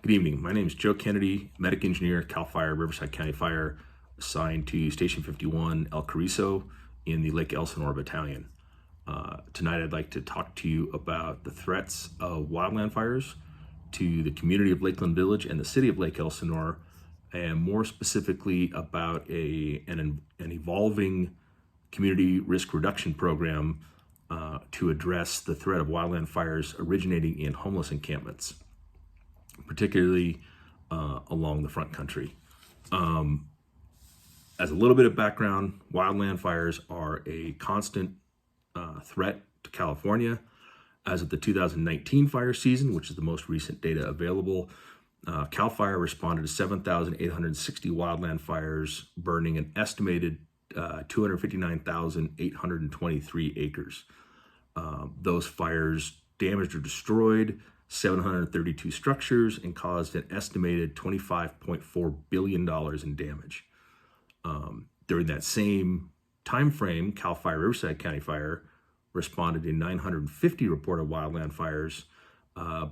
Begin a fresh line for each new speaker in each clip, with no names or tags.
Good evening. My name is Joe Kennedy, medic engineer, CAL FIRE, Riverside County Fire, assigned to Station 51 El Carrizo in the Lake Elsinore Battalion. Tonight I'd like to talk to you about the threats of wildland fires to the community of Lakeland Village and the city of Lake Elsinore, and more specifically about an evolving community risk reduction program to address the threat of wildland fires originating in homeless encampments, particularly along the front country. As a little bit of background, wildland fires are a constant threat to California. As of the 2019 fire season, which is the most recent data available, CAL FIRE responded to 7,860 wildland fires, burning an estimated 259,823 acres. Those fires damaged or destroyed 732 structures and caused an estimated $25.4 billion in damage. During that same time frame, CAL FIRE Riverside County Fire responded to 950 reported wildland fires,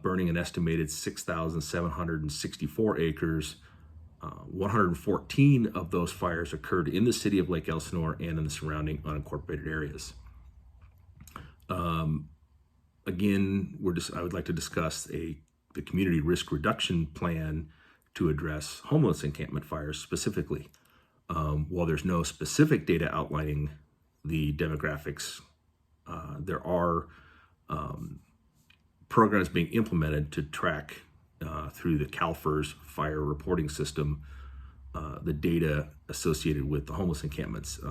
burning an estimated 6,764 acres. 114 of those fires occurred in the city of Lake Elsinore and in the surrounding unincorporated areas. Again, I would like to discuss the community risk reduction plan to address homeless encampment fires specifically. While there's no specific data outlining the demographics, there are programs being implemented to track through the CalFIR's fire reporting system the data associated with the homeless encampments.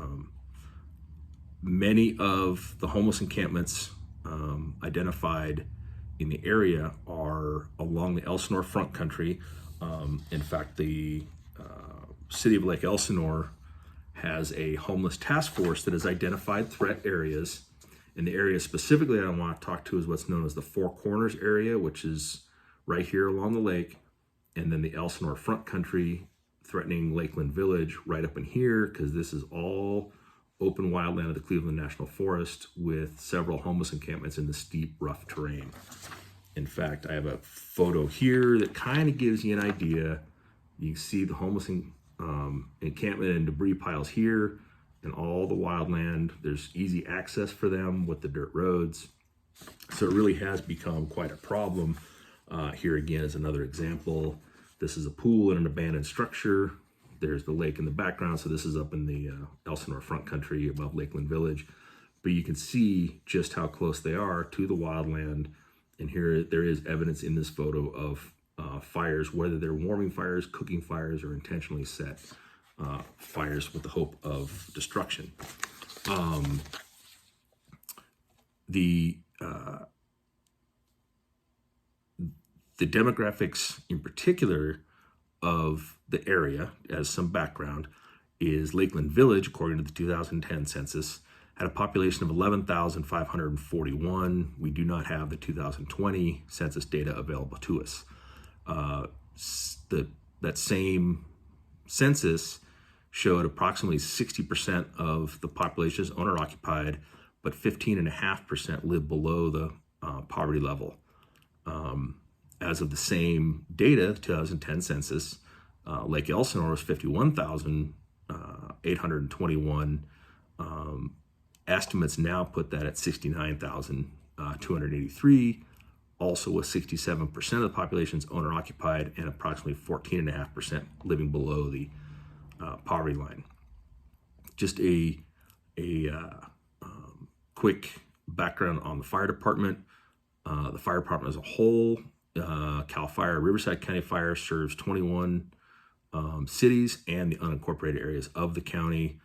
Many of the homeless encampments identified in the area are along the Elsinore front country. In fact, the city of Lake Elsinore has a homeless task force that has identified threat areas. And the area specifically I want to talk to is what's known as the Four Corners area, which is right here along the lake, and then the Elsinore front country threatening Lakeland Village right up in here, because this is all open wildland of the Cleveland National Forest with several homeless encampments in the steep, rough terrain. In fact, I have a photo here that kind of gives you an idea. You can see the homeless encampment and debris piles here and all the wildland. There's easy access for them with the dirt roads. So it really has become quite a problem. Here again is another example. This is a pool in an abandoned structure. There's the lake in the background. So this is up in the Elsinore front country above Lakeland Village. But you can see just how close they are to the wildland. And here there is evidence in this photo of fires, whether they're warming fires, cooking fires, or intentionally set fires with the hope of destruction. The demographics in particular of the area, as some background, is Lakeland Village, according to the 2010 census, had a population of 11,541. We do not have the 2020 census data available to us. That same census showed approximately 60% of the population is owner-occupied, but 15.5% live below the poverty level. As of the same data, the 2010 census, Lake Elsinore was 51,821. Estimates now put that at 69,283. Also with 67% of the population is owner-occupied and approximately 14.5% living below the poverty line. Just a quick background on the fire department. The fire department as a whole, CAL FIRE Riverside County Fire serves 21 cities and the unincorporated areas of the county.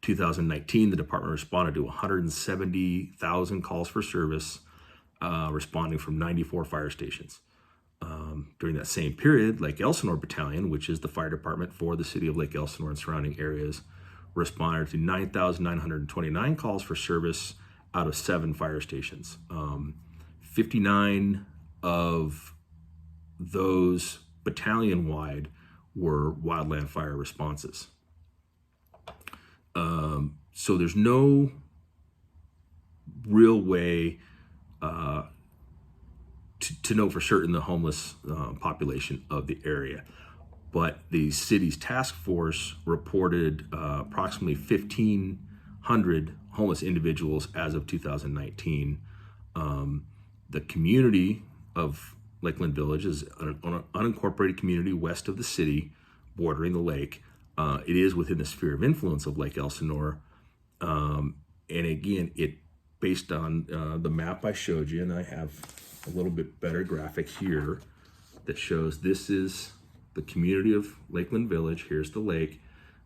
2019, the department responded to 170,000 calls for service, responding from 94 fire stations. During that same period, Lake Elsinore Battalion, which is the fire department for the city of Lake Elsinore and surrounding areas, responded to 9,929 calls for service out of 7 fire stations. 59 of those battalion-wide were wildland fire responses. So there's no real way to know for certain the homeless population of the area. But the city's task force reported approximately 1,500 homeless individuals as of 2019. The community of Lakeland Village is an unincorporated community west of the city, bordering the lake. It is within the sphere of influence of Lake Elsinore. And again, based on the map I showed you, and I have a little bit better graphic here that shows this is the community of Lakeland Village. Here's the lake.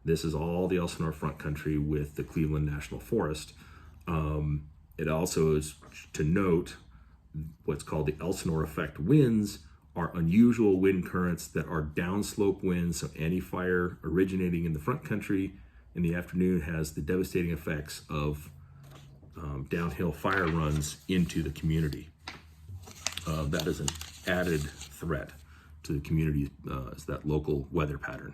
This is all the Elsinore front country with the Cleveland National Forest. It also is to note what's called the Elsinore effect winds are unusual wind currents that are downslope winds. So any fire originating in the front country in the afternoon has the devastating effects of downhill fire runs into the community. That is an added threat to the community, is that local weather pattern.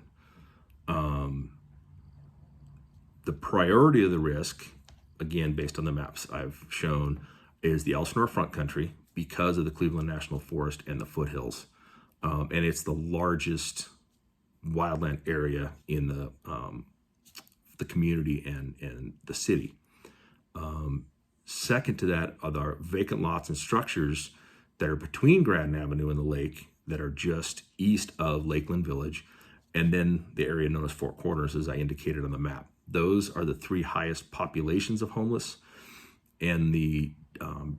The priority of the risk, again, based on the maps I've shown, is the Elsinore front country because of the Cleveland National Forest and the foothills. And it's the largest wildland area in the community and the city. Second to that are the vacant lots and structures that are between Grand Avenue and the lake that are just east of Lakeland Village, and then the area known as Four Corners, as I indicated on the map. Those are the three highest populations of homeless and the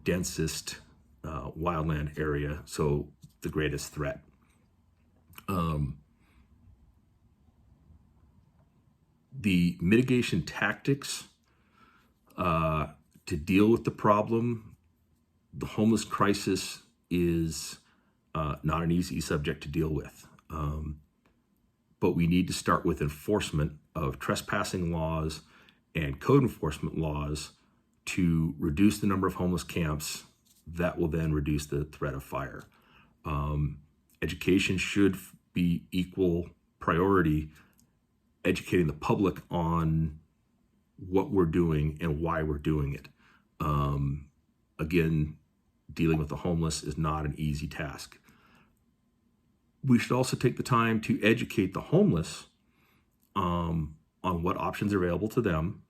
densest wildland area, so the greatest threat. The mitigation tactics to deal with the problem, the homeless crisis is not an easy subject to deal with. But we need to start with enforcement of trespassing laws and code enforcement laws to reduce the number of homeless camps. That will then reduce the threat of fire. Education should be equal priority, educating the public on what we're doing and why we're doing it. Again, dealing with the homeless is not an easy task. We should also take the time to educate the homeless on what options are available to them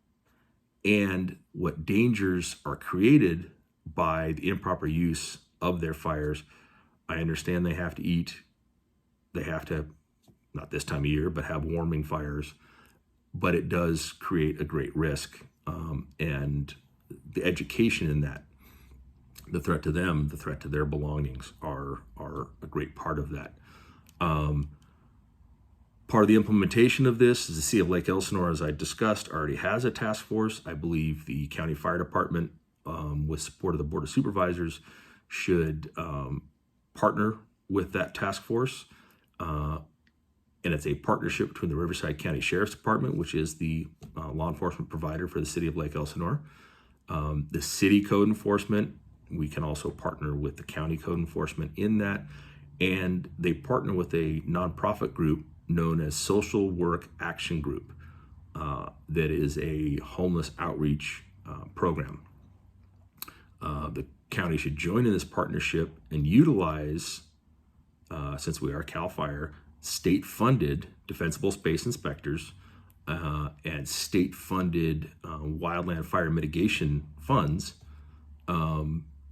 and what dangers are created by the improper use of their fires. I understand they have to eat. They have to, not this time of year, but have warming fires. But it does create a great risk. And the education in that, the threat to them, the threat to their belongings are a great part of that. Part of the implementation of this is the City of Lake Elsinore, as I discussed, already has a task force. I believe the County Fire Department, with support of the Board of Supervisors, should partner with that task force. And it's a partnership between the Riverside County Sheriff's Department, which is the law enforcement provider for the City of Lake Elsinore. The city code enforcement, we can also partner with the county code enforcement in that. And they partner with a nonprofit group known as Social Work Action Group that is a homeless outreach program. The county should join in this partnership and utilize, since we are CAL FIRE, state-funded defensible space inspectors and state-funded wildland fire mitigation funds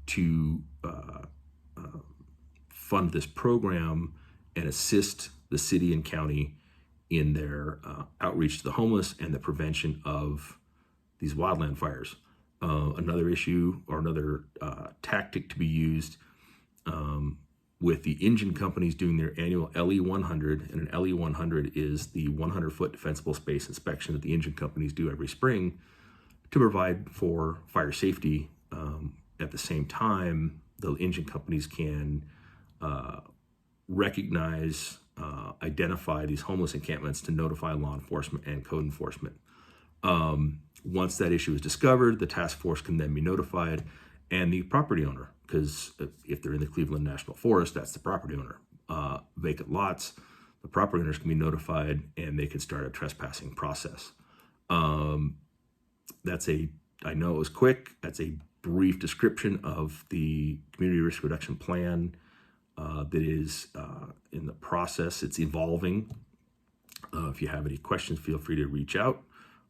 to fund this program and assist the city and county in their outreach to the homeless and the prevention of these wildland fires. Another issue or another tactic to be used with the engine companies doing their annual LE100, and an LE100 is the 100-foot defensible space inspection that the engine companies do every spring to provide for fire safety. At the same time, the engine companies can recognize, identify these homeless encampments to notify law enforcement and code enforcement. Once that issue is discovered, the task force can then be notified, and the property owner, because if they're in the Cleveland National Forest, that's the property owner. Vacant lots, the property owners can be notified, and they can start a trespassing process. I know it was quick. That's a brief description of the community risk reduction plan that is in the process. It's evolving. If you have any questions, feel free to reach out.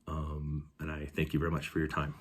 And I thank you very much for your time.